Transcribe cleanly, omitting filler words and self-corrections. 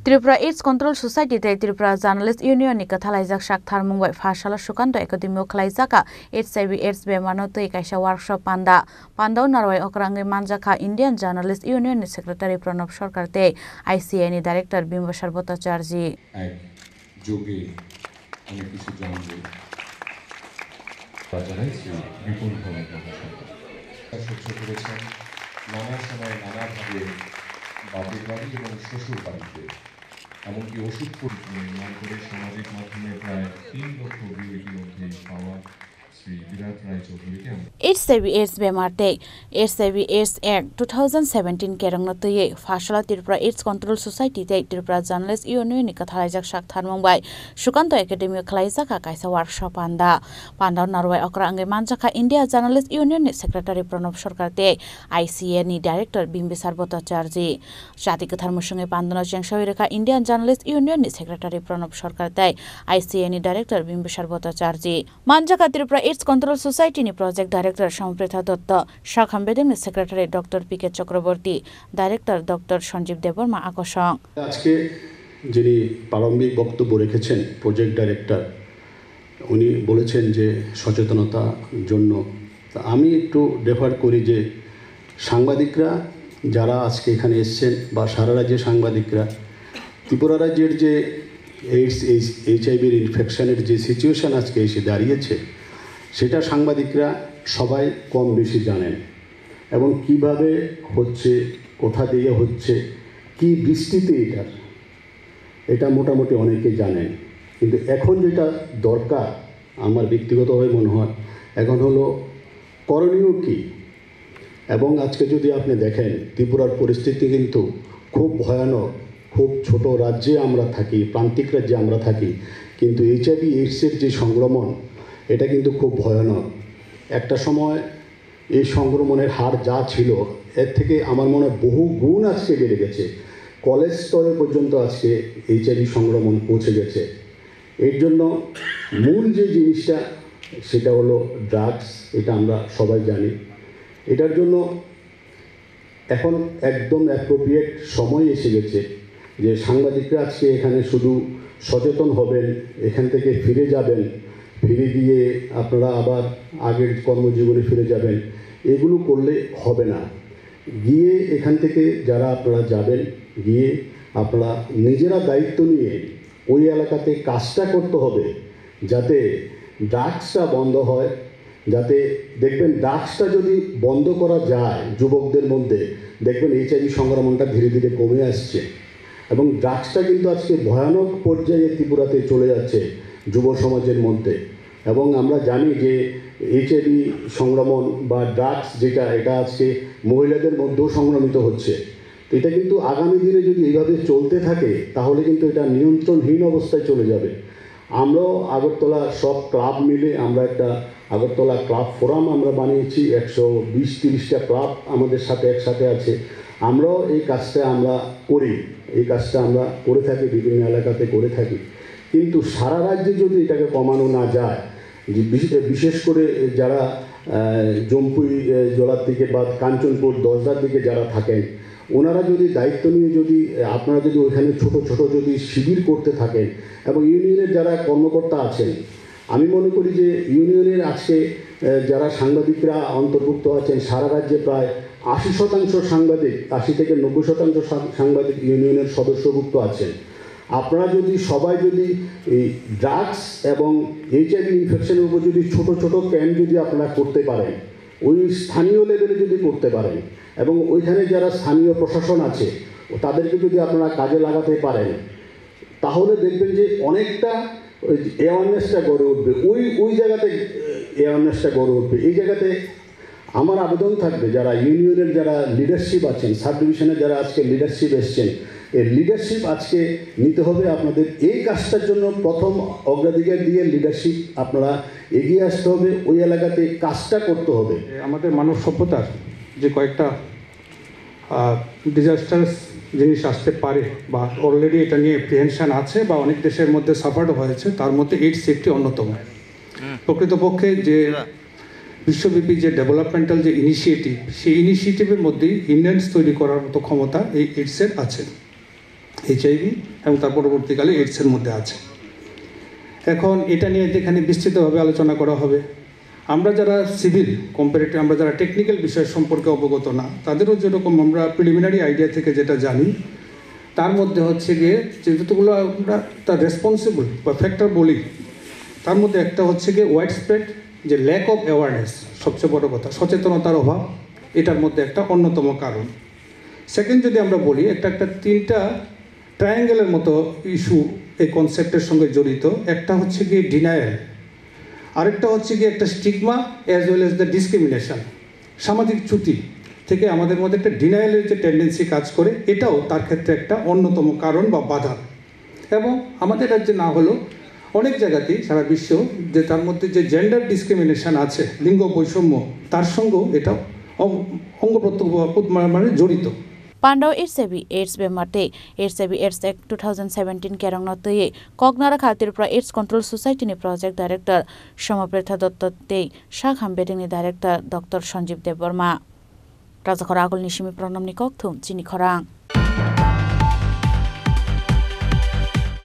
Tripura AIDS Control Society te Tripura Journalist Union ni kathalaijak sakthar mungbai phasala sukando academy khlaijaka HIV/AIDS bemano tei kaisa workshop pandao narwai okrangui manjaka Indian Journalist Union ni secretary Pranab Sarkar te ICA ni director Bimbasar Bhattacharya এক যোগে অনেক কিছু জানবো জানাই শ্রী বিপুল ভৌমিক মহাশয় সহ্য করেছেন নানা সময় নানাভাবে বাপের বাড়ি এবং শ্বশুর বাড়িতে এমনকি ওষুধ নির্মাণ করে সামাজিক মাধ্যমে প্রায় 3 লক্ষ ভিউ ইতিমধ্যে পাওয়া শ্রী বিরাট রায় চৌধুরীকে HIV/AIDS bemar te HIV/AIDS Act 2017 kerangna tuye phasala Tripura AIDS Control Society te Tripura Journalist Union ni kathalaijak sakthar mungbai sukanto academy khlaijaka kaisa workshop pandao narwai okrangui manjaka India Journalist Union ni secretary Pranab Sarkar te ICA ni director Bimbasar Bhattacharya jati kathar musunge pandano chengshawi rekha Indian Journalist Union ni secretary Pranab Sarkar te ICA ni director Bimbasar Bhattacharya manjaka Tripura AIDS Control Society ni project director Shampretha Dutta Shakhambeding ni secretary Dr. PK Chakraborty director Dr. Sanjeev Deborma আকর্ষণ আজকে যিনি প্রারম্ভিক বক্তব্য রেখেছেন project director উনি বলেছেন যে সচেতনতার জন্য আমি একটু রেফার করি যে সাংবাদিকরা যারা আজকে এখানে এসেছেন বা সারা রাজ্যের সাংবাদিকরা ত্রিপুরা রাজ্যের যে HIV ইনফেকশনের যে সিচুয়েশন আজকে এসে দাঁড়িয়েছে সেটা সাংবাদিকরা সবাই কম বেশি জানেন এবং কিভাবে হচ্ছে কোথা দিয়ে হচ্ছে কি দৃষ্টিতে এটা মোটামুটি অনেকে জানেন কিন্তু এখন যেটা দরকার আমার ব্যক্তিগতভাবে মনে হয় এখন হলো করণীয় কি এবং আজকে যদি আপনি দেখেন ত্রিপুরার পরিস্থিতি কিন্তু খুব ভয়ানক খুব ছোট রাজ্যে আমরা থাকি প্রান্তিক রাজ্যে আমরা থাকি কিন্তু HIV/AIDS-এর যে সংক্রমণ এটা কিন্তু খুব ভয়ানক একটা সময় এই সংক্রমণের হার যা ছিল এর থেকে আমার মনে হয় বহু গুণ আজকে বেড়ে গেছে কলেজ স্তরে পর্যন্ত আজকে HIV সংক্রমণ পৌঁছে গেছে এর জন্য মূল যে জিনিসটা সেটা হলো ড্রাগস এটা আমরা সবাই জানি এটার জন্য এখন একদম অ্যাপ্রোপ্রিয়েট সময় এসে গেছে যে সাংবাদিকরা আজকে এখানে শুধু সচেতন হবেন এখান থেকে ফিরে যাবেন ফিরে গিয়ে আপনারা আবার আগের কর্মজীবনে ফিরে যাবেন এগুলো করলে হবে না গিয়ে এখান থেকে যারা আপনারা যাবেন গিয়ে আপনারা নিজেরা দায়িত্ব নিয়ে ওই এলাকাতে কাজটা করতে হবে যাতে ড্রাগসটা বন্ধ হয় যাতে দেখবেন ড্রাগসটা যদি বন্ধ করা যায় যুবকদের মধ্যে দেখবেন HIV সংক্রমণটা ধীরে ধীরে কমে আসছে এবং ড্রাগসটা কিন্তু আজকে ভয়ানক পর্যায়ে ত্রিপুরাতে চলে যাচ্ছে যুব সমাজের মধ্যে এবং আমরা জানি যে HIV সংক্রমণ বা ড্রাগস যেটা এটা আজকে মহিলাদের মধ্যেও সংক্রমিত হচ্ছে তো এটা কিন্তু আগামী দিনে যদি এইভাবে চলতে থাকে তাহলে কিন্তু এটা নিয়ন্ত্রণহীন অবস্থায় চলে যাবে আমরাও আগরতলা সব ক্লাব মিলে আমরা একটা আগরতলা ক্লাব ফোরাম আমরা বানিয়েছি 120-30টা ক্লাব আমাদের সাথে একসাথে আছে আমরাও এই কাজটা আমরা করি এই কাজটা আমরা করে থাকি বিভিন্ন এলাকাতে করে থাকি কিন্তু সারা রাজ্যে যদি এটাকে কমানো না যায় যে বিশেষ করে যারা জম্পুই জলার দিকে বা কাঞ্চনপুর দশদার দিকে যারা থাকেন ওনারা যদি দায়িত্ব নিয়ে যদি আপনারা যদি ওইখানে ছোট ছোট যদি শিবির করতে থাকেন এবং ইউনিয়নের যারা কর্মকর্তা আছেন আমি মনে করি যে ইউনিয়নের আজকে যারা সাংবাদিকরা অন্তর্ভুক্ত আছেন সারা রাজ্যে প্রায় 80% সাংবাদিক 80 থেকে 90% সাংবাদিক ইউনিয়নের সদস্যভুক্ত আছেন আপনারা যদি সবাই যদি এই ড্রাগস এবং HIV ইনফেকশনের উপর যদি ছোট ছোট ক্যাম্প যদি আপনারা করতে পারেন ওই স্থানীয় লেভেলে যদি করতে পারেন এবং ওইখানে যারা স্থানীয় প্রশাসন আছে তাদেরকে যদি আপনারা কাজে লাগাতে পারেন তাহলে দেখবেন যে অনেকটা অ্যাওয়ারনেসটা গড়ে উঠবে ওই জায়গাতে অ্যাওয়ারনেসটা গড়ে উঠবে এই জায়গাতে আমার আবেদন থাকবে যারা ইউনিয়নের যারা লিডারশিপ আছেন সাব ডিভিশনের যারা আজকে লিডারশিপ এসছেন এই লিডারশিপ আজকে নিতে হবে আপনাদের এই কাজটার জন্য প্রথম অগ্রাধিকার দিয়ে লিডারশিপ আপনারা এগিয়ে আসতে হবে ওই এলাকাতে কাজটা করতে হবে আমাদের মানব সভ্যতার যে কয়েকটা ডিজাস্টার্স জিনিস আসতে পারে বা অলরেডি এটা নিয়ে প্রিহেনশন আছে বা অনেক দেশের মধ্যে সাফারও হয়েছে তার মধ্যে এইডস একটি অন্যতম প্রকৃতপক্ষে যে বিশ্বব্যাপী যে ডেভেলপমেন্টাল যে ইনিশিয়েটিভ সেই ইনিশিয়েটিভের মধ্যেই ইন্ডিয়ান্স তৈরি করার মতো ক্ষমতা এই এইডসের আছে HIV এবং তার পরবর্তীকালে এইডসের মধ্যে আছে। এখন এটা নিয়ে এখানে বিস্তৃতভাবে আলোচনা করা হবে। আমরা যারা সিভিল কম্পারেটিভ, আমরা যারা টেকনিক্যাল বিষয় সম্পর্কে অবগত না, তাদেরও যেরকম আমরা প্রিলিমিনারি আইডিয়া থেকে যেটা জানি, তার মধ্যে হচ্ছে গিয়ে যেগুলো আমরা তার রেসপন্সিবল বা ফ্যাক্টর বলি, তার মধ্যে একটা হচ্ছে গিয়ে ওয়াইড স্প্রেড যে ল্যাক অফ অ্যাওয়ারনেস, সবচেয়ে বড় কথা সচেতনতার অভাব, এটার মধ্যে একটা অন্যতম কারণ। সেকেন্ড যদি আমরা বলি, একটা তিনটা ট্রায়াঙ্গেলের মতো ইস্যু এই কনসেপ্টের সঙ্গে জড়িত। একটা হচ্ছে গিয়ে ডিনায়াল, আরেকটা হচ্ছে গিয়ে একটা stigma as well as the discrimination. সামাজিক চ্যুতি থেকে আমাদের মধ্যে একটা ডিনায়ালের যে টেন্ডেন্সি কাজ করে, এটাও তার ক্ষেত্রে একটা অন্যতম কারণ বা বাধা। এবং আমাদের রাজ্যে না হলেও অনেক জায়গাতেই সারা বিশ্ব যে তার মধ্যে যে জেন্ডার ডিসক্রিমিনেশন আছে, লিঙ্গ বৈষম্য, তার সঙ্গেও এটা অঙ্গ প্রত্যঙ্গ জড়িত। Pandau AIDS bemarte AIDS Act 2017 kerang notye Kognara Khaltirpura AIDS Control Society ni project director Shomapretha Dotto Tei Shakham Beding ni director Dr. Sanjeev Dev Burma Rajakhora Agul Nishimi Pranam ni Kokthum Chini Khorang